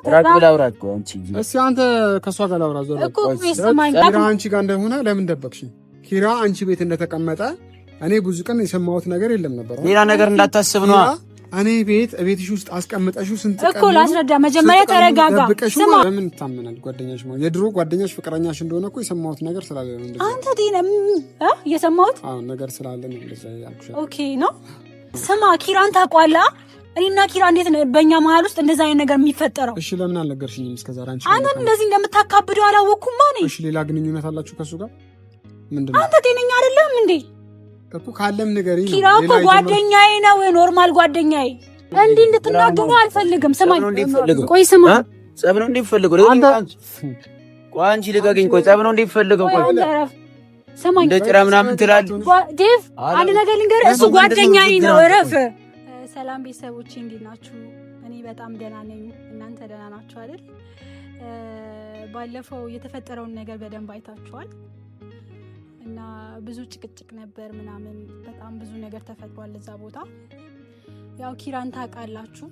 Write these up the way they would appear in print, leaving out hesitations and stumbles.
ራቅ ብላ አውራት እኮ አንቺ እስኪ አንተ ከሷ ጋር ላውራ ዞር እኮ ይሰማኝ ኪራ አንቺ ጋር እንደሆነ ለምን ደበቅሽ? ኪራ አንቺ ቤት እንደተቀመጠ እኔ ብዙ ቀን የሰማሁት ነገር የለም ነበር። ሌላ ነገር እንዳታስብ ነው። እኔ ቤትሽ ውስጥ አስቀምጠሽው ስንት ቀን እኮ ላስረዳ። መጀመሪያ ተረጋጋ። ስማ ለምን ታመናል? ጓደኛሽ ነው የድሮ ጓደኛሽ ፍቅረኛሽ እንደሆነ እኮ የሰማሁት ነገር ስላለ ነው እንደዚህ። አንተ ዲነም የሰማሁት ነገር ስላለ ነው እንደዚህ ያልኩሽ። ኦኬ ነው። ስማ ኪራን ታውቀዋለህ? እኔና ኪራ እንዴት ነው በእኛ መሀል ውስጥ እንደዛ አይነት ነገር የሚፈጠረው? እሺ ለምን አልነገርሽኝም እስከዛሬ? አንተ እንደዚህ እንደምታካብደው አላወኩም ማኔ። እሺ ሌላ ግንኙነት አላችሁ ከሱ ጋር? ምንድነው? አንተ ጤነኛ አይደለም እንዴ? እኮ ካለም ንገሪኝ። ኪራ እኮ ጓደኛዬ ነው፣ ኖርማል ጓደኛዬ። እንዲህ እንድትናገሩ አልፈልግም። ስማኝ፣ ቆይ ስማ። ጸብ ነው እንደሚፈልገው ቆይ አንቺ ልቀቂኝ። ቆይ ጸብ ነው እንደሚፈልገው ቆይ ስማኝ። እንደ ጭራ ምናምን ትላለህ ዴቭ። አንድ ነገር ልንገርህ፣ እሱ ጓደኛዬ ነው። እረፍ። ሰላም ቤተሰቦቼ እንዴት ናችሁ? እኔ በጣም ደህና ነኝ። እናንተ ደህና ናችሁ አይደል? ባለፈው የተፈጠረውን ነገር በደንብ አይታችኋል እና ብዙ ጭቅጭቅ ነበር ምናምን፣ በጣም ብዙ ነገር ተፈጥሯል እዛ ቦታ። ያው ኪራን ታውቃላችሁ።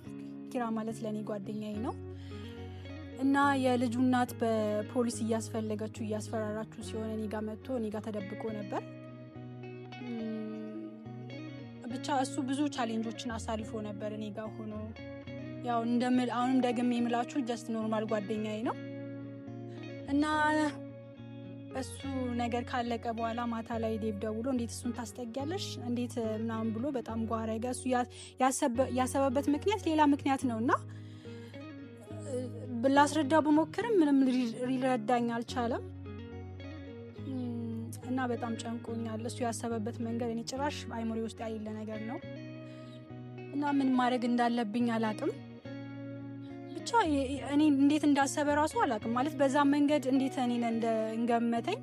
ኪራ ማለት ለእኔ ጓደኛዬ ነው እና የልጁ እናት በፖሊስ እያስፈለገችው እያስፈራራችሁ ሲሆን እኔ ጋር መጥቶ እኔ ጋር ተደብቆ ነበር። ብቻ እሱ ብዙ ቻሌንጆችን አሳልፎ ነበር እኔ ጋር ሆኖ። ያው አሁንም ደግሜ የምላችሁ ጀስት ኖርማል ጓደኛዬ ነው እና እሱ ነገር ካለቀ በኋላ ማታ ላይ ዴቭ ደውሎ እንዴት እሱን ታስጠጊያለሽ እንዴት ምናምን ብሎ በጣም ጓረገ። እሱ ያሰበበት ምክንያት ሌላ ምክንያት ነውና ብላስረዳ ብሞክርም ምንም ሊረዳኝ አልቻለም እና በጣም ጨንቆኛል። እሱ ያሰበበት መንገድ እኔ ጭራሽ አይምሮ ውስጥ ያለ ነገር ነው እና ምን ማድረግ እንዳለብኝ አላቅም። ብቻ እኔ እንዴት እንዳሰበ ራሱ አላቅም። ማለት በዛ መንገድ እንዴት እኔ እንደገመተኝ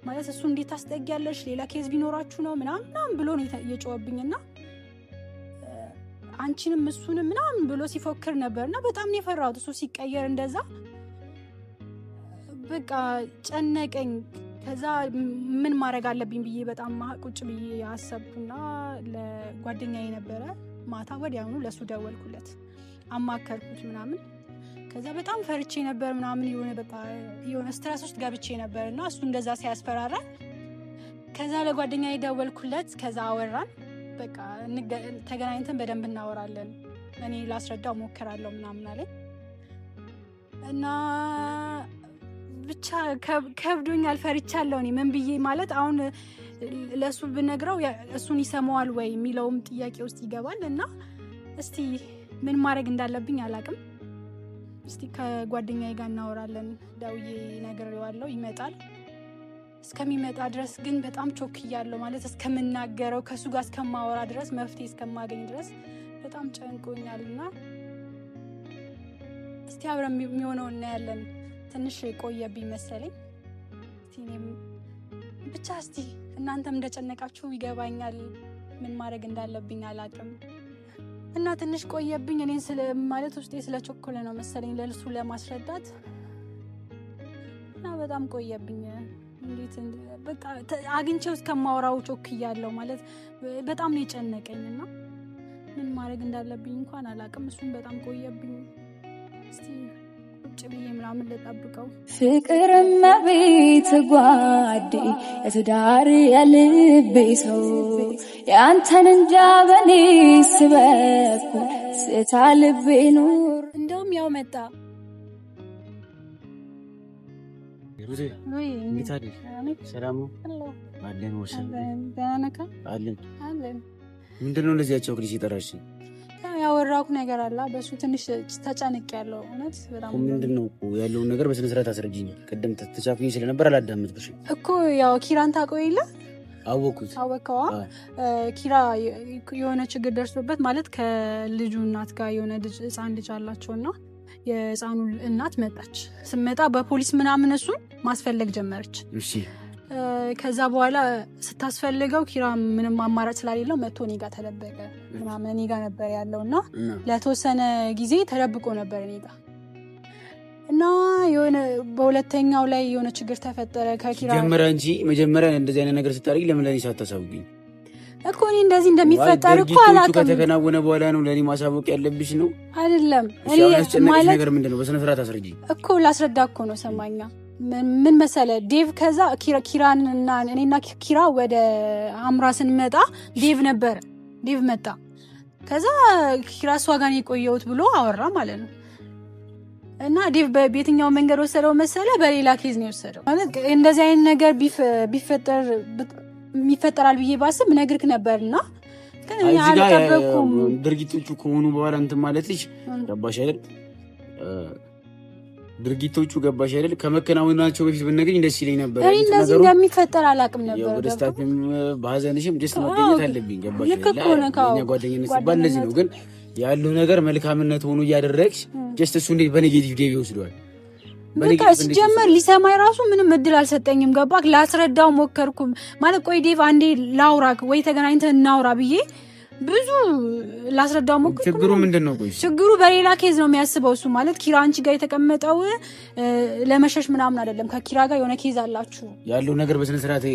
ማለት እሱ እንዴት ታስጠጊያለሽ ሌላ ኬዝ ቢኖራችሁ ነው ምናምን ብሎ ነው የጮኸብኝና አንቺንም እሱንም ምናምን ብሎ ሲፎክር ነበርና በጣም ነው የፈራሁት። እሱ ሲቀየር እንደዛ በቃ ጨነቀኝ። ከዛ ምን ማድረግ አለብኝ ብዬ በጣም ቁጭ ብዬ አሰብኩና ለጓደኛዬ ነበረ ማታ ወዲያውኑ ለሱ ደወልኩለት፣ አማከርኩት ምናምን። ከዛ በጣም ፈርቼ ነበር ምናምን የሆነ ስትረስ ውስጥ ገብቼ ነበርና እሱ እንደዛ ሲያስፈራራ ከዛ ለጓደኛዬ ደወልኩለት። ከዛ አወራን። በቃ ተገናኝተን በደንብ እናወራለን፣ እኔ ላስረዳው ሞክራለሁ ምናምን አለኝ እና ብቻ ከብዶኛል፣ ፈርቻለሁ። እኔ ምን ብዬ ማለት አሁን ለሱ ብነግረው እሱን ይሰማዋል ወይ የሚለውም ጥያቄ ውስጥ ይገባል እና እስቲ ምን ማድረግ እንዳለብኝ አላቅም። እስቲ ከጓደኛዬ ጋር እናወራለን። ደውዬ እነግረዋለሁ፣ ይመጣል። እስከሚመጣ ድረስ ግን በጣም ቾክያለሁ ማለት እስከምናገረው ከሱ ጋር እስከማወራ ድረስ መፍትሄ እስከማገኝ ድረስ በጣም ጨንቆኛልና እስቲ አብረን የሚሆነው እናያለን። ትንሽ ቆየብኝ መሰለኝ። ብቻ እስቲ እናንተም እንደጨነቃችሁ ይገባኛል። ምን ማድረግ እንዳለብኝ አላቅም እና ትንሽ ቆየብኝ። እኔን ማለት ውስጤ ስለቸኮለ ነው መሰለኝ ለእሱ ለማስረዳት እና በጣም ቆየብኝ። እንዴት በቃ አግኝቼው እስከማወራው ቾክያለሁ ማለት በጣም ነው የጨነቀኝና ምን ማድረግ እንዳለብኝ እንኳን አላቅም። እሱም በጣም ቆየብኝ። እስቲ ቁጭ ብዬ ምናምን ልጠብቀው። ፍቅርና ቤት ጓዴ የትዳር የልቤ ሰው ያንተን እንጃ በኔ ስበኩ ስታ ልቤ ኑር። እንደውም ያው መጣ ምንድነው እንደዚህ ያቸው ልጅ ይጠራሽ? ያወራኩ ነገር አለ በሱ ትንሽ ተጨንቅ ያለው እውነት በጣም ምንድነው ያለው ነገር በስነ ስርዓት አስረጂኝ። ቀደም ተቻፍኝ ስለነበር አላዳመጥኩሽም እኮ። ያው ኪራን ታውቀው የለ? አወኩት። አወቀዋ። ኪራ የሆነ ችግር ደርሶበት ማለት ከልጁ እናት ጋር የሆነ ህፃን ልጅ አላቸውና የህፃኑ እናት መጣች። ስመጣ በፖሊስ ምናምን እሱን ማስፈለግ ጀመረች። እሺ ከዛ በኋላ ስታስፈልገው ኪራ ምንም አማራጭ ስላሌለው መጥቶ እኔ ጋር ተደበቀ ምናምን። እኔ ጋር ነበር ያለውና ለተወሰነ ጊዜ ተደብቆ ነበር እኔ ጋር እና የሆነ በሁለተኛው ላይ የሆነ ችግር ተፈጠረ ከኪራ ጀመረ እንጂ መጀመሪያ እንደዚህ አይነት ነገር ስታደርጊ ለምን ለኔ ሳታሳውቂኝ? እኮ እኔ እንደዚህ እንደሚፈጠር እኮ አላውቅም። ከተከናወነ በኋላ ነው ለኔ ማሳወቅ ያለብሽ ነው አይደለም? እኔ ማለት ነገር ምንድነው? በስነ ስርዓት አስረጂ እኮ ላስረዳ እኮ ነው። ሰማኛ ምን መሰለ ዴቭ፣ ከዛ ኪራን እና እኔና ኪራ ወደ አምራ ስንመጣ ዴቭ ነበር። ዴቭ መጣ። ከዛ ኪራ እሷ ጋር ነው የቆየሁት ብሎ አወራ ማለት ነው። እና ዴቭ በየትኛው መንገድ ወሰደው መሰለ? በሌላ ኬዝ ነው የወሰደው። ማለት እንደዚህ አይነት ነገር ቢፈጠር ይፈጠራል ብዬ ባስብ ነግርክ ነበርና ግን እኔ አልጠበቅኩም። ድርጊቶቹ ከሆኑ በኋላ እንትን ማለትሽ ገባሽ አይደል? ድርጊቶቹ ገባሽ አይደል? ከመከናወናቸው በፊት ብትነግሪኝ ደስ ይለኝ ነበር። እኔ እንደዚህ እንደሚፈጠር አላውቅም ነበር። በደስታም በሀዘንሽም ደስ መገኘት አለብኝ። ገባሽ አይደል? የእኛ ጓደኝነት ሲባል እንደዚህ ነው። ግን ያለው ነገር መልካምነት ሆኖ እያደረግሽ ጀስት እሱ እንዴት በኔጌቲቭ ዴቭ ይወስደዋል? በቃ ሲጀመር ሊሰማኝ ራሱ ምንም እድል አልሰጠኝም። ገባክ? ላስረዳው ሞከርኩም ማለት ቆይ ዴቭ አንዴ ላውራክ ወይ ተገናኝተን እናውራ ብዬ ብዙ ላስረዳው ሞከርኩ። ችግሩ ምንድነው? ቆይ ችግሩ በሌላ ኬዝ ነው የሚያስበው እሱ። ማለት ኪራ አንቺ ጋር የተቀመጠው ለመሸሽ ምናምን አይደለም። ከኪራ ጋር የሆነ ኬዝ አላችሁ። ያለው ነገር በስነ ስርዓት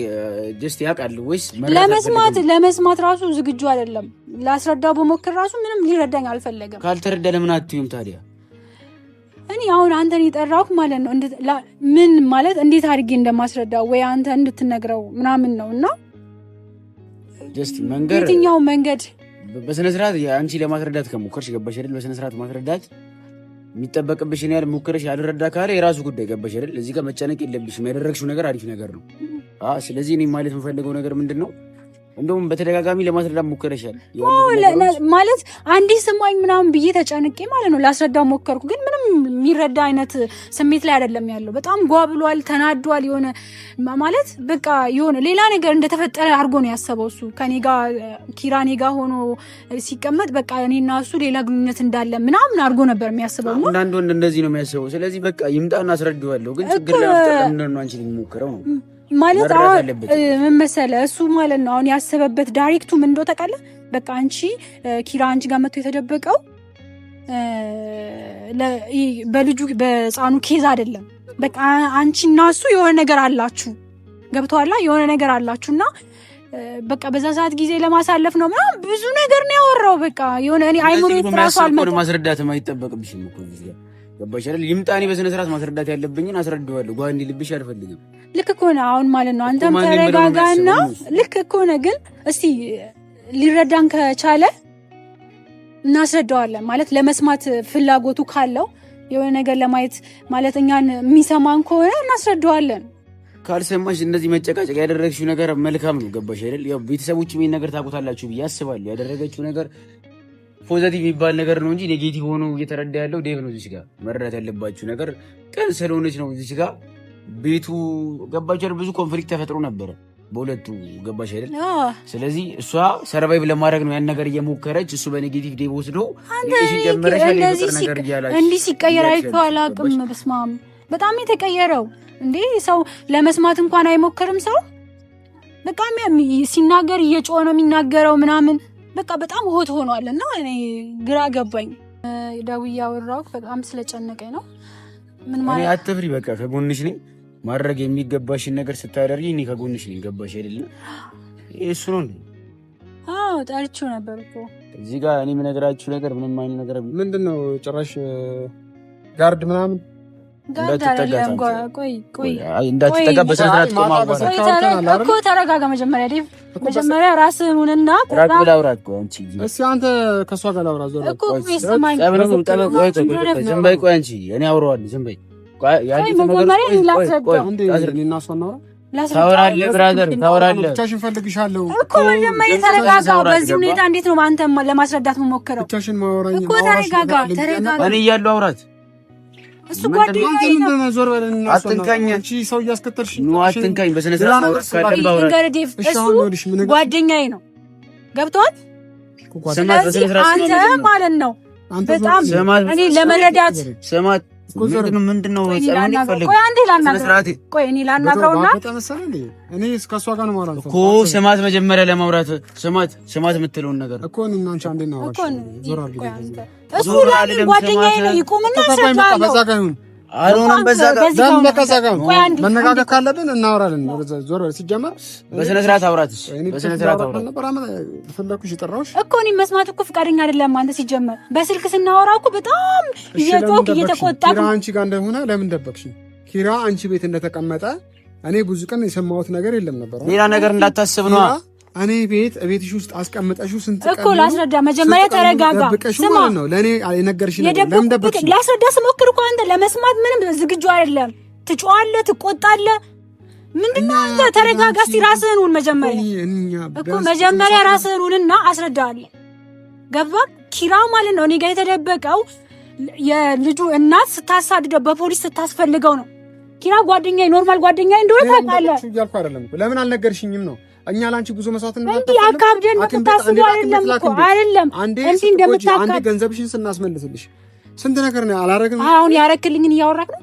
ጀስት ያውቃል ወይስ ለመስማት ራሱ ዝግጁ አይደለም። ላስረዳው በሞከር ራሱ ምንም ሊረዳኝ አልፈለገም። ካልተረዳ ለምን አትዩም ታዲያ? እኔ አሁን አንተን የጠራሁህ ማለት ነው ምን ማለት እንዴት አድርጌ እንደማስረዳው ወይ አንተ እንድትነግረው ምናምን ነው። እና ጀስት መንገር የትኛው መንገድ በስነ ስርዓት አንቺ ለማስረዳት ከሞከርሽ ገባሽ አይደል? በስነ ስርዓት ማስረዳት የሚጠበቅብሽን ያህል ሞከርሽ። ያልረዳ ካለ የራሱ ጉዳይ ገባሽ አይደል? እዚህ ጋር መጨነቅ የለብሽም። ያደረግሽው ነገር አሪፍ ነገር ነው። ስለዚህ እኔ ማለት የምፈልገው ነገር ምንድን ነው? እንደውም በተደጋጋሚ ለማስረዳት ሞከረሻል ማለት አንዴ ስማኝ ምናምን ብዬ ተጨንቄ ማለት ነው ላስረዳው ሞከርኩ። ግን ምንም የሚረዳ አይነት ስሜት ላይ አይደለም ያለው። በጣም ጓብሏል፣ ተናዷል። የሆነ ማለት በቃ የሆነ ሌላ ነገር እንደተፈጠረ አድርጎ ነው ያሰበው እሱ። ከኔ ጋር ኪራ እኔ ጋር ሆኖ ሲቀመጥ በቃ እኔና እሱ ሌላ ግንኙነት እንዳለ ምናምን አድርጎ ነበር የሚያስበው። አንዳንድ ወንድ እንደዚህ ነው የሚያስበው። ስለዚህ በቃ ይምጣና አስረዳዋለሁ። ግን ችግር ለመፍጠር ምንድን ነው አንቺ የሚሞክረው ነው ማለት ምን መሰለህ እሱ ማለት ነው አሁን ያሰበበት ዳይሬክቱ ምን እንደው ታውቃለህ? በቃ አንቺ ኪራ አንቺ ጋር መጥቶ የተደበቀው በልጁ በህፃኑ ኬዝ አይደለም። በቃ አንቺና እሱ የሆነ ነገር አላችሁ፣ ገብቶሃል? የሆነ ነገር አላችሁና በቃ በዛ ሰዓት ጊዜ ለማሳለፍ ነው ምናምን ብዙ ነገር ነው ያወራው። በቃ የሆነ እኔ አይሙሬ ራሱ አልመጣም። ማስረዳትም አይጠበቅብሽም እኮ እዚህ ጋር ገባሽ አይደል? ይምጣኔ በስነ ስርዓት ማስረዳት ያለብኝን አስረዳዋለሁ። ጓንዲ ልብሽ አልፈልግም። ልክ እኮ ነው አሁን ማለት ነው። አንተም ተረጋጋና ልክ እኮ ነው። ግን እስቲ ሊረዳን ከቻለ እናስረዳዋለን። ማለት ለመስማት ፍላጎቱ ካለው የሆነ ነገር ለማየት ማለት እኛን የሚሰማን ከሆነ እናስረዳዋለን። ካልሰማሽ እንደዚህ መጨቃጨቅ ያደረግሽው ነገር መልካም ነው። ገባሽ አይደል? ያው ቤተሰቦች ምን ነገር ታውቁታላችሁ ብዬ አስባለሁ። ያደረገችው ነገር ፖዚቲቭ የሚባል ነገር ነው እንጂ ኔጌቲቭ ሆኖ እየተረዳ ያለው ዴቭ ነው። እዚህ ጋር መረዳት ያለባችሁ ነገር ቀን ስለሆነች ነው። እዚህ ጋር ቤቱ ገባች አይደል? ብዙ ኮንፍሊክት ተፈጥሮ ነበረ በሁለቱ ገባሽ አይደል? ስለዚህ እሷ ሰርቫይቭ ለማድረግ ነው ያን ነገር እየሞከረች፣ እሱ በኔጌቲቭ ዴቭ ወስዶ እንዲህ ሲቀየር አይቼው አላውቅም። በስመ አብ በጣም የተቀየረው እንዴ! ሰው ለመስማት እንኳን አይሞክርም። ሰው በቃ ሲናገር እየጮኸ ነው የሚናገረው ምናምን በቃ በጣም ሆት ሆኗል። እና እኔ ግራ ገባኝ። ደውዬ አወራሁት በጣም ስለጨነቀኝ ነው። ምን ማለት አትፍሪ፣ በቃ ከጎንሽ ነኝ። ማድረግ የሚገባሽን ነገር ስታደርጊ እኔ ከጎንሽ ነኝ። ገባሽ አይደለም? እሱ ነው እንዴ? አዎ ጠርቼው ነበር እኮ እዚህ ጋር እኔ የምነግራችሁ ነገር ምንም አይነት ነገር ምንድነው? ጭራሽ ጋርድ ምናምን እንዳትጠጋ በስነ ስርዓት እኮ ተረጋጋ። መጀመሪያ ዴቭ መጀመሪያ ራስህን ሁንና እስኪ አንተ ከእሷ ጋር ላውራ። ዝም በይ ቆይ አንቺ እኔ አውረዋለሁ። ዝም በይ ታወራለህ ብራዘር ታወራለህ። ብቻሽን ፈልግሻለሁ እኮ መጀመሪያ ተረጋጋ። በዚህ ሁኔታ እንዴት ነው አንተ ለማስረዳት የምሞክረው? ብቻሽን ማወራኝ እኮ ተረጋጋ። እኔ እያለሁ አውራት እሱ ጓደኛዬ ነው። አትንካኝ፣ አንቺ ሰው እያስከተልሽ ነው። አትንካኝ በስነ ስርዓት እሱ ጓደኛዬ ነው። ገብቶሃል? ስለዚህ አንተ ማለት ነው በጣም እኔ ለመረዳት ስማት ምንድነው ቆይ እኔ ላናግረውና እኔ ከእሷ ጋር ነው ማውራት እኮ ስማት መጀመሪያ ለማውራት ስማት የምትለውን ነገር እኮ እኔና አንቺ አንዴ ነው። እሱ ጓደኛዬ ነው። ይቁምና አልሆነም። በዛ ጋር መነጋገር ካለብን እናወራለን። ዞር ሲጀመር በስነ ስርዓት አውራትሽ በስነ ስርዓት አውራት ነበር። ፈለኩሽ የጠራሁሽ እኮ እኔ መስማት እኮ ፍቃደኛ አይደለም። አንተ ሲጀመር በስልክ ስናወራ እኮ በጣም እየጮክ እየተቆጣ አንቺ ጋር እንደሆነ ለምን ደበቅሽ? ኪራ አንቺ ቤት እንደተቀመጠ እኔ ብዙ ቀን የሰማሁት ነገር የለም ነበር። ሌላ ነገር እንዳታስብ ነው። እኔ ቤትሽ ውስጥ አስቀምጠሽው ስንት ቀን እኮ ላስረዳ። መጀመሪያ ተረጋጋ። ስማ ነው ለኔ የነገርሽ ነገር ለምን ደበቅሽ? ላስረዳ ስሞክር እኮ አንተ ለመስማት ምንም ዝግጁ አይደለም። ትጮዋለህ፣ ትቆጣለህ። ምንድነው አንተ? ተረጋጋ እስቲ፣ ራስህን ሁን መጀመሪያ እኮ መጀመሪያ ራስህን ሁንና አስረዳለሁ። ገባህ? ኪራ ማለት ነው እኔ ጋር የተደበቀው የልጁ እናት ስታሳድደው በፖሊስ ስታስፈልገው ነው። ኪራ ጓደኛዬ፣ ኖርማል ጓደኛዬ እንደሆነ ታውቃለህ። እያልኩ አይደለም። ለምን አልነገርሽኝም ነው? እኛ ላንቺ ብዙ መስዋዕት እንዴ አካብደን ተታስቦ አይደለም እኮ አይደለም። አንዴ ገንዘብሽን ስናስመልስልሽ ስንት ነገር ነው አላረግም። አሁን ያረክልኝን እያወራክ ነው።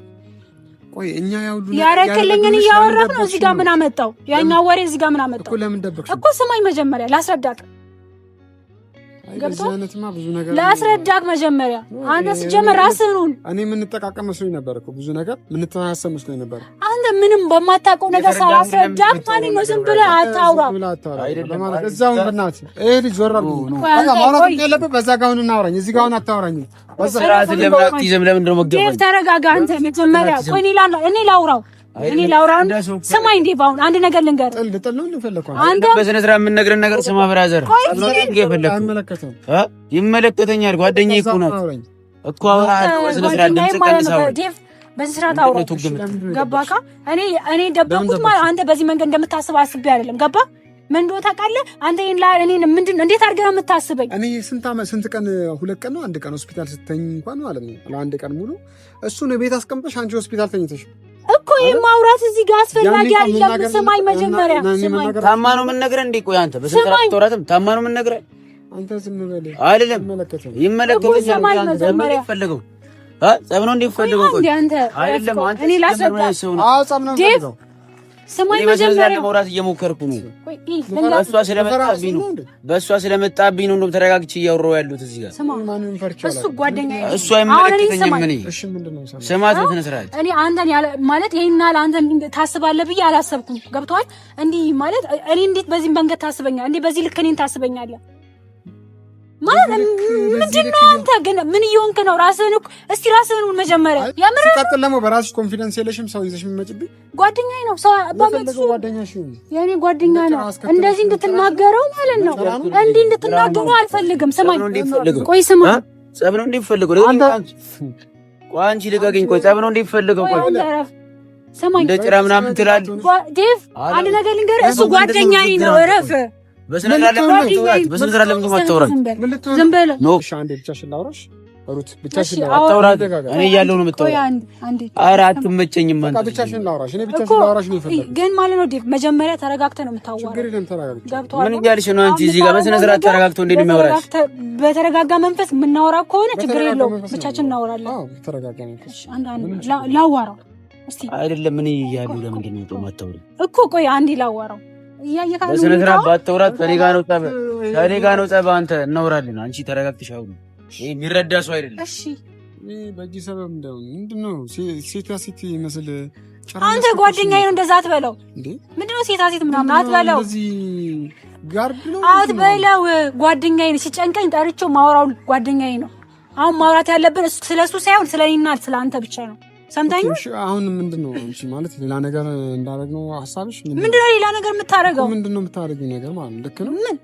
ቆይ እኛ ያውሉ ያረክልኝን እያወራክ ነው። እዚህ ጋር ምን አመጣው? ያኛው ወሬ እዚህ ጋር ምን አመጣው እኮ? ለምን ደበቅሽ እኮ? ስማኝ መጀመሪያ ላስረዳክ። ላስረዳክ መጀመሪያ አንተ ሲጀመር ራስህን ሁን። እኔ የምንጠቃቀም መስሎኝ ነበር እኮ ብዙ ነገር የምንተሳሰብ መስሎኝ ነበር። አንተ ምንም በማታውቀው ነገር ሳላስረዳክ ማለት ነው ዝም ብለህ አታውራ። እዛው በእናትህ ይሄ ልጅ ዞር አድርጎ ማውራት ያለብህ በዛ ጋር ሁን እናውራኝ። እዚህ ጋር ሁን አታውራኝ። በስርዓት ለምን ነው መገባኝ? ተረጋጋ አንተ መጀመሪያ። ቆይ እኔ ላውራው እኔ ላውራን ስማኝ። እንዴ ባሁን አንድ ነገር ልንገር። ጥል ነው ልፈልከው አንተ በስነ ስርዓት የምንነግረን ነገር ስማ ብራዘር። ይመለከተኛል። ጓደኛዬ እኮ ናት እኮ አውራለሁ። በስነ ስርዓት ድምጽ ቀንሳው በስነ ስርዓት አውራው። ገባካ? እኔ ደበኩት ማለት አንተ በዚህ መንገድ እንደምታስብ አስቤ አይደለም። ገባ? ምን እንደው ታውቃለህ አንተ እኔን ምንድን ነው እንዴት አድርገህ ነው የምታስበኝ? እኔ ስንት ቀን 2 ቀን ነው 1 ቀን ሆስፒታል ስተኝ እንኳን ማለት ነው ለአንድ ቀን ሙሉ እሱን ቤት አስቀምጠሽ አንቺ ሆስፒታል ተኝተሽ እኮ ይሄ ማውራት እዚህ ጋር አስፈላጊ አይደለም። ስማኝ መጀመሪያ ስማኝ። ታማ ነው ምን ነገር እንዴ? ቆይ አንተ በስንት ተወራትም ታማ ነው ምን ነገር አንተ ዝም በል አይደለም። ይመለከተኛል። መጀመሪያ ፈልገው ጸብ ነው እንደሚፈልገው። ቆይ አንተ አይደለም አንተ እኔ ላስረዳ። ጸብ ነው ፈልገው። ስማኝ መጀመሪያ ለማውራት እየሞከርኩ ነው። በእሷ ስለመጣብኝ ነው እንደውም ተረጋግቼ እያወራሁ ያሉት እዚህ ጋር። እሱ ጓደኛዬ ነው። እሱ አይመለከተኝም። እኔ ስማት በስነ ስርዓት እኔ አንተን ማለት ይሄን አንተን ታስባለህ ብዬ አላሰብኩም። ገብቶሃል? እንዲህ ማለት እኔ እንዴት በዚህ መንገድ ታስበኛለህ? እንዴ በዚህ ልክ እኔን ታስበኛለህ ማለት ምንድነው? አንተ ግን ምን እየሆንክ ነው? ራስህን እስቲ ራስህን መጀመሪያ ያምር ሲቀጥል ደግሞ በራስሽ ኮንፊደንስ የለሽም። ሰው ይዘሽ የምትመጪብኝ ጓደኛዬ ነው። ሰው የኔ ጓደኛ ነው። እንደዚህ እንድትናገረው ማለት ነው። እንዲህ እንድትናገረው አልፈልግም። ስማኝ፣ ቆይ ስማ። ጸብ ነው እንደሚፈልገው ቆይ አንቺ ልቀቂኝ። ቆይ ጸብ ነው እንደሚፈልገው ቆይ ስማኝ። እንደ ጭራ ምናምን ትላለህ ዴቭ። አንድ ነገር ልንገርህ፣ እሱ ጓደኛዬ ነው። እረፍ። በስነ ስርዓት ለምን አታወራኝ? ዝም በለው ነው። እሺ አንዴ ብቻሽን ላውራሽ ሩት፣ ብቻሽን ላውራሽ። እኔ እያለሁ ነው የምታወራው። ኧረ አትመቸኝም። በቃ ብቻሽን ላውራሽ። እኔ ብቻሽን ላውራሽ ነው የፈለኩት። ግን ማለት ነው ዴቭ፣ መጀመሪያ ተረጋግተህ ነው የምታወራው። ችግር የለም ተረጋግተህ። ምን እያልሽ ነው አንቺ? እዚህ ጋር በስነ ስርዓት ተረጋግቶ እንዴት ነው የሚያወራሽ? በተረጋጋ መንፈስ የምናወራ ከሆነ ችግር የለውም። ብቻችን እናወራለን። አዎ ተረጋጋ መንፈስ። አንድ ላዋራው እስቲ። አይደለም ምን እያሉ ለምንድን ነው የማታወሪው እኮ? ቆይ አንዴ ላዋራው በስነ ስርዓት ባታወራት ከእኔ ጋር ነው ጸብ። አንተ እናወራለን። አንቺ ተረጋግተሽ አውሪ። ይሄ የሚረዳ ሰው አይደለም። እሺ በዚህ ሰበብ ምንድነው ሴታ ሴት ይመስል አንተ ጓደኛዬ ነው እንደዛ አትበለው እንዴ! ምንድነው ሴታ ሴት ምናምን አትበለው። እዚህ ጋርድ ነው አትበለው። ጓደኛዬ ነው። ሲጨንቀኝ ጠርቼው ማውራው ጓደኛዬ ነው። አሁን ማውራት ያለብን ስለሱ ሳይሆን ስለኔና ስለአንተ ብቻ ነው። ሰምታኝ። አሁን ምንድነው አንቺ ማለት ሌላ ነገር እንዳደረግነው ሐሳብሽ ምንድነው? ሌላ ነገር የምታረገው ምንድነው? የምታረጊው ነገር ማለት ልክ ነው። ምን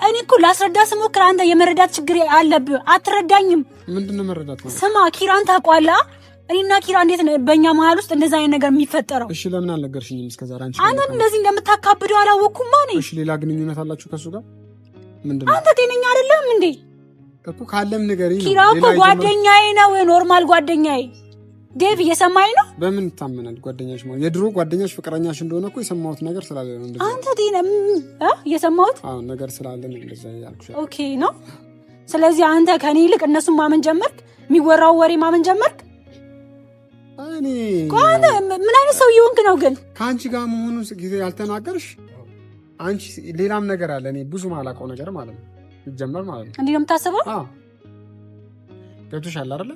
እኔ እኮ ላስረዳ ስሞክር አንተ የመረዳት ችግር አለብህ። አትረዳኝም። ምንድነው መረዳት ማለት? ስማ ኪራን ታውቀዋለህ? እኔና ኪራ እንዴት ነው በእኛ መሀል ውስጥ እንደዛ አይነት ነገር የሚፈጠረው? እሺ ለምን አልነገርሽኝም እስከዛሬ? አንተ እንደዚህ እንደምታካብደው አላወቅኩም ማለት። እሺ ሌላ ግንኙነት አላችሁ ከሱ ጋር? ምንድነው? አንተ ጤነኛ አይደለም እንዴ? እኮ ካለም ንገሪኝ ነው። ኪራ እኮ ጓደኛዬ ነው፣ ኖርማል ጓደኛዬ። ዴቭ እየሰማኝ ነው? በምን ይታመናል ጓደኛሽ ማለት? የድሮ ጓደኛሽ ፍቅረኛሽ እንደሆነ እኮ የሰማሁት ነገር ስላለ ነው እንደዛ። አንተ የሰማሁት? አዎ ነገር ስላለ ነው እንደዛ ያልኩሽ። ኦኬ ነው። ስለዚህ አንተ ከኔ ይልቅ እነሱን ማመን ጀመርክ? የሚወራው ወሬ ማመን ጀመርክ? እኔ አንተ ምን አይነት ሰው እየሆንክ ነው ግን? ከአንቺ ጋር መሆኑን ጊዜ ያልተናገርሽ አንቺ ሌላም ነገር አለ። እኔ ብዙ ማላውቀው ነገር ማለት ነው ይጀመር ማለት ነው። እንዴ ነው የምታስበው? አዎ ገብቶሻል አይደለ?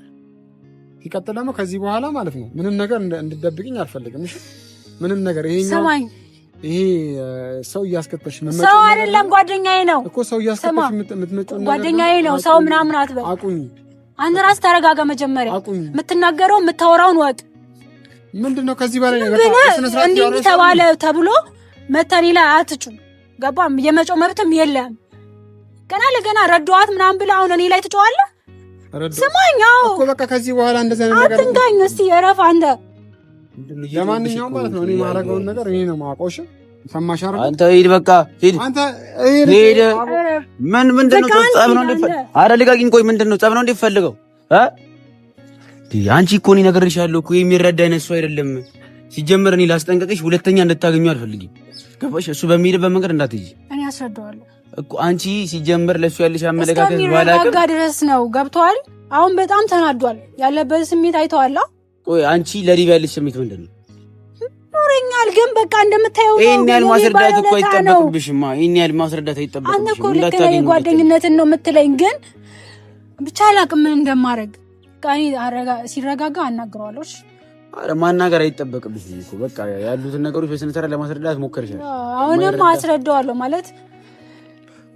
ሲቀጥል ደግሞ ከዚህ በኋላ ማለት ነው ምንም ነገር እንድትደብቅኝ አልፈልግም። እሺ ምንም ነገር ይሄ ሰው እያስከተልሽ ሰው አይደለም ጓደኛዬ ነው እኮ ሰው እያስከተልሽ የምትመጪው ጓደኛዬ ነው። ሰው ምናምን አትበል። አቁኝ። አንተ ራስህ ተረጋጋ። መጀመሪያ የምትናገረው የምታወራውን ወቅ ምንድነው? ከዚህ በላይ ነገር እንዲህ ተባለ ተብሎ መተኔ ላይ አትጩ። ገባ? የመጮህ መብትም የለም። ገና ለገና ረዳዋት ምናምን ብለህ አሁን እኔ ላይ ትጮዋለህ? ስማኝ እኮ በቃ ከዚህ በኋላ እንደዛ ነገር አትንካኝ። እስቲ እረፍ አንተ። ለማንኛውም ማለት ነው እኔ ማረገውን ነገር እኔ ነው የማውቀው። እሺ ሰማሽ አይደል? አንተ ሂድ በቃ ሂድ። አንተ ሂድ። ምንድነው ጸብ ነው እንደፈለገው? ኧረ ልቀቂኝ። ቆይ ምንድነው ጸብ ነው እንደፈለገው? አንቺ እኮ እኔ እነግርሻለሁ እኮ የሚረዳ አይነት ሰው አይደለም። ሲጀመር እኔ ላስጠንቀቅሽ፣ ሁለተኛ እንድታገኙ አልፈልግም። ገባሽ? እሱ በሚሄድበት መንገድ እንዳትሄጂ እኔ አስረዳዋለሁ እኮ። አንቺ ሲጀመር ለሱ ያለሽ አመለካከት ባላቀ ድረስ ነው። ገብቷል? አሁን በጣም ተናዷል። ያለበት ስሜት አይተዋል። ቆይ አንቺ ለዲብ ያለሽ ስሜት ምንድነው? ኖረኛል ግን በቃ እንደምታየው ነው። ይሄን ያህል ማስረዳት እኮ አይጠበቅብሽማ። ይሄን ያህል ማስረዳት አይጠበቅብሽም። አንተ እኮ ልክ ነህ፣ ጓደኝነትን ነው የምትለኝ። ግን ብቻ አላውቅም ምን እንደማደርግ። ቃኒ ሲረጋጋ አናግረዋለሁ። አረ ማናገር አይጠበቅብሽም እኮ በቃ ያሉትን ነገሮች በስነ ስርዓት ለማስረዳት ሞክርሻል። አሁንም አስረዳዋለሁ ማለት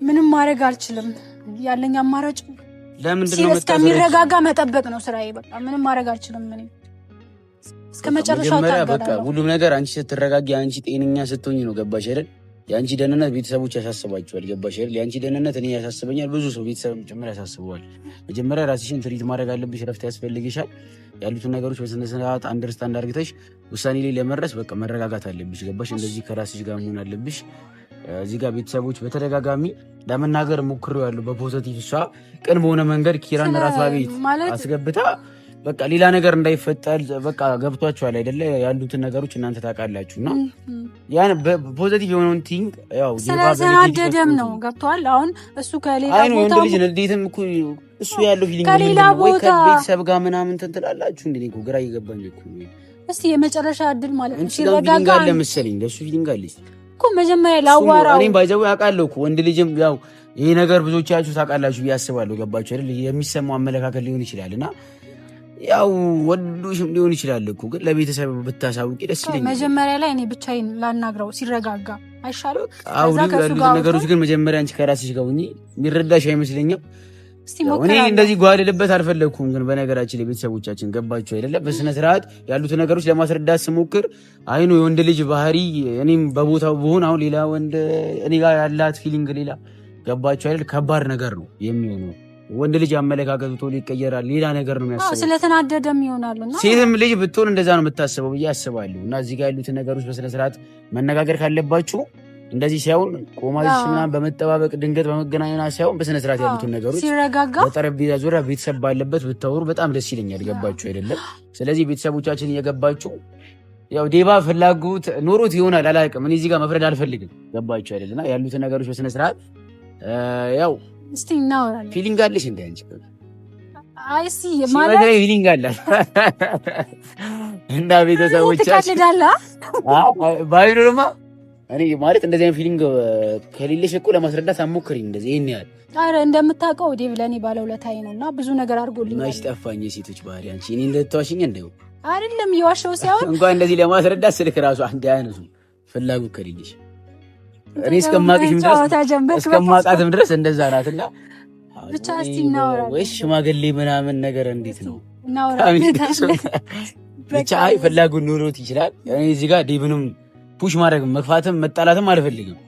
ምንም ማድረግ አልችልም። ያለኝ አማራጭ ለምንድን ነው እስከሚረጋጋ መጠበቅ ነው ስራዬ። በቃ ምንም ማድረግ አልችልም። ምን እስከመጨረሻው በቃ ሁሉም ነገር አንቺ ስትረጋጊ፣ አንቺ ጤነኛ ስትሆኝ ነው። ገባሽ አይደል? የአንቺ ደህንነት ቤተሰቦች ያሳስባቸዋል። ገባሽ አይደል? የአንቺ ደህንነት እኔ ያሳስበኛል፣ ብዙ ሰው ቤተሰብ ጭምር ያሳስበዋል። መጀመሪያ ራስሽን ትሪት ማድረግ አለብሽ። ረፍት ያስፈልግሻል። ያሉትን ነገሮች በስነ ስርዓት አንደርስታንድ አድርገሽ ውሳኔ ላይ ለመድረስ በቃ መረጋጋት አለብሽ። ገባሽ? እንደዚህ ከራስሽ ጋር መሆን አለብሽ። እዚህ ጋር ቤተሰቦች በተደጋጋሚ ለመናገር ሞክሬዋለሁ በፖዚቲቭ። እሷ ቅን በሆነ መንገድ ኪራን ራሷ ቤት አስገብታ በቃ ሌላ ነገር እንዳይፈጠር በቃ ገብቷችኋል አይደለ? ያሉትን ነገሮች እናንተ ታውቃላችሁና ያን ፖዚቲቭ የሆነውን ቲንክ ያው ስለተናደደም ነው። ገብቷል? አሁን እሱ ከሌላ ቦታ ወንድ ልጅ እንዴትም እኮ እሱ ያለው ፊሊንግ ከሌላ ቦታ ከቤተሰብ ጋር ምናምን ትላላችሁ እንዴ? እኮ ግራ እየገባኝ እኮ እስቲ የመጨረሻ እድል ማለት ነው። ሲረጋጋ አለ መሰለኝ ለሱ ፊሊንግ አለኝ እኮ መጀመሪያ ላዋራው። እኔም ባይዘው ያውቃለሁ እኮ ወንድ ልጅም ያው ይሄ ነገር ብዙዎቻችሁ ታውቃላችሁ ብዬ አስባለሁ። ገባችሁ አይደል? የሚሰማው አመለካከት ሊሆን ይችላልና ያው ወንዱሽም ሊሆን ይችላል እኮ ግን ለቤተሰብ ብታሳውቂ ደስ ይለኛል። መጀመሪያ ላይ እኔ ብቻዬን ላናግረው ሲረጋጋ አይሻልም? ነገሮች ግን መጀመሪያ አንቺ ከራስሽ ጋር ሁኚ። የሚረዳሽ አይመስለኝም። እኔ እንደዚህ ጓደልበት አልፈለግኩም። ግን በነገራችን ላይ ቤተሰቦቻችን ገባችሁ አይደለም? በስነ ስርዓት ያሉት ነገሮች ለማስረዳት ስሞክር አይኑ የወንድ ልጅ ባህሪ እኔም በቦታው ብሆን አሁን ሌላ ወንድ እኔ ጋር ያላት ፊሊንግ ሌላ ገባችሁ አይደል? ከባድ ነገር ነው የሚሆነው። ወንድ ልጅ አመለካከቱ ቶሎ ይቀየራል። ሌላ ነገር ነው የሚያስበው። ስለተናደደም ይሆናልና ሴትም ልጅ ብትሆን እንደዛ ነው የምታስበው ብዬ አስባለሁ። እና እዚህ ጋር ያሉትን ነገሮች በስነ ስርዓት መነጋገር ካለባችሁ እንደዚህ ሳይሆን ቆማሽ ምናምን በመጠባበቅ ድንገት በመገናኘት ሳይሆን በስነ ስርዓት ያሉትን ነገሮች ሲረጋጋ በጠረጴዛ ዙሪያ ቤተሰብ ባለበት ብታወሩ በጣም ደስ ይለኛል። ገባችሁ አይደለም? ስለዚህ ቤተሰቦቻችን እየገባችሁ ያው ዴባ ፍላጎት ኖሮት ይሆናል አላውቅም። እኔ እዚህ ጋር መፍረድ አልፈልግም። ገባችሁ አይደልና ያሉትን ነገሮች በስነ ስርዓት ያው እስቲ እናወራለን። ፊሊንግ አለሽ እንደ አንቺ? አይ እስቲ ማለት ፊሊንግ አለ እና ቤተሰቦቻችን ባይኖርማ እኔ ማለት እንደዚህ አይነት ፊሊንግ ከሌለሽ እኮ ለማስረዳት አሞክሪኝ። እንደዚህ ይሄን ያህል አረ እንደምታውቀው ዴቭ ለኔ ባለውለታዬ ነውና ብዙ ነገር አድርጎልኛል። ማይሽ ጠፋኝ የሴቶች ባህሪ አንቺ እኔ እንደተዋሽኝ እንደው አይደለም የዋሸው ሳይሆን እንኳን እንደዚህ ለማስረዳት ስልክ ራሱ አንድ አይነቱ ፍላጎት ከሌለሽ እኔ እስከማውቃትም ድረስ እንደዛ ናትና ብቻ እስቲ እናወራለን። ወይስ ሽማግሌ ምናምን ነገር እንዴት ነው እናወራለን? ብቻ አይ ፍላጎት ኖሮት ይችላል። እኔ እዚህ ጋር ዴቭንም ፑሽ ማድረግ መግፋትም መጣላትም አልፈልግም።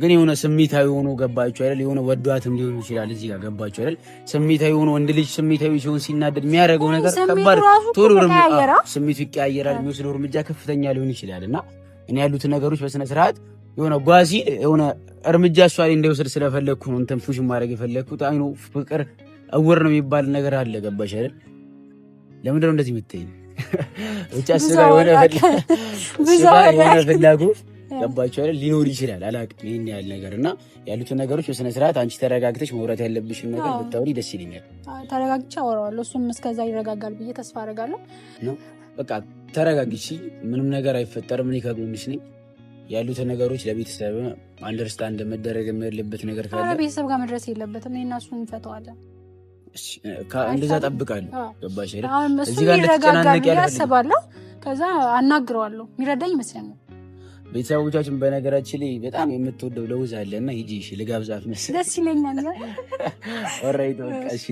ግን የሆነ ስሜታዊ ሆኖ ገባችሁ አይደል? የሆነ ወዷትም ሊሆን ይችላል። እዚህ ጋር ገባችሁ አይደል? ስሜታዊ ሆኖ ወንድ ልጅ ስሜታዊ ሲሆን ሲናደድ የሚያደርገው ነገር ከባድ ቶሎ ስሜቱ ይቀያየራል። የሚወስደው እርምጃ ከፍተኛ ሊሆን ይችላል እና እኔ ያሉትን ነገሮች በስነ ስርዓት የሆነ ጓዚ የሆነ እርምጃ እሷ ላይ እንዳይወስድ ስለፈለግኩ ነው እንትን ፑሽ ማድረግ የፈለግኩት። አይኑ ፍቅር እውር ነው የሚባል ነገር አለ። ገባሽ አይደል? ለምንድን ነው እንደዚህ የምትይኝ? ብቻ ስጋ የሆነ ፍላጎት ገባችሁ አይደል? ሊኖር ይችላል አላውቅም። ይሄን ያህል ነገር እና ያሉትን ነገሮች በስነ ስርዓት አንቺ ተረጋግተሽ መውራት ያለብሽን ነገር ብታወሪ ደስ ይለኛል። ተረጋግቼ አወራዋለሁ። እሱም እስከዛ ይረጋጋል ብዬ ተስፋ አደርጋለሁ። በቃ ተረጋግቺ፣ ምንም ነገር አይፈጠርም። እኔ ከጎንሽ ነኝ። ያሉትን ነገሮች ለቤተሰብ አንደርስታንድ መደረግ የሚያለበት ነገር ካለ ቤተሰብ ጋር መድረስ የለበትም። እኔ እና እሱን እንፈተዋለን። እንደዛ ጠብቃለሁ። ገባሽ አይደል? እዚህ ጋር ልትጨናነቂ ያስባለሁ። ከዛ አናግረዋለሁ፣ የሚረዳኝ ይመስለኛል። ቤተሰቦቻችን በነገራችን ላይ በጣም የምትወደው ለውዝ አለ እና ሂጂ ልጋብዛት መሰለኝ። ደስ ይለኛል። ኦልራይት በቃ እሺ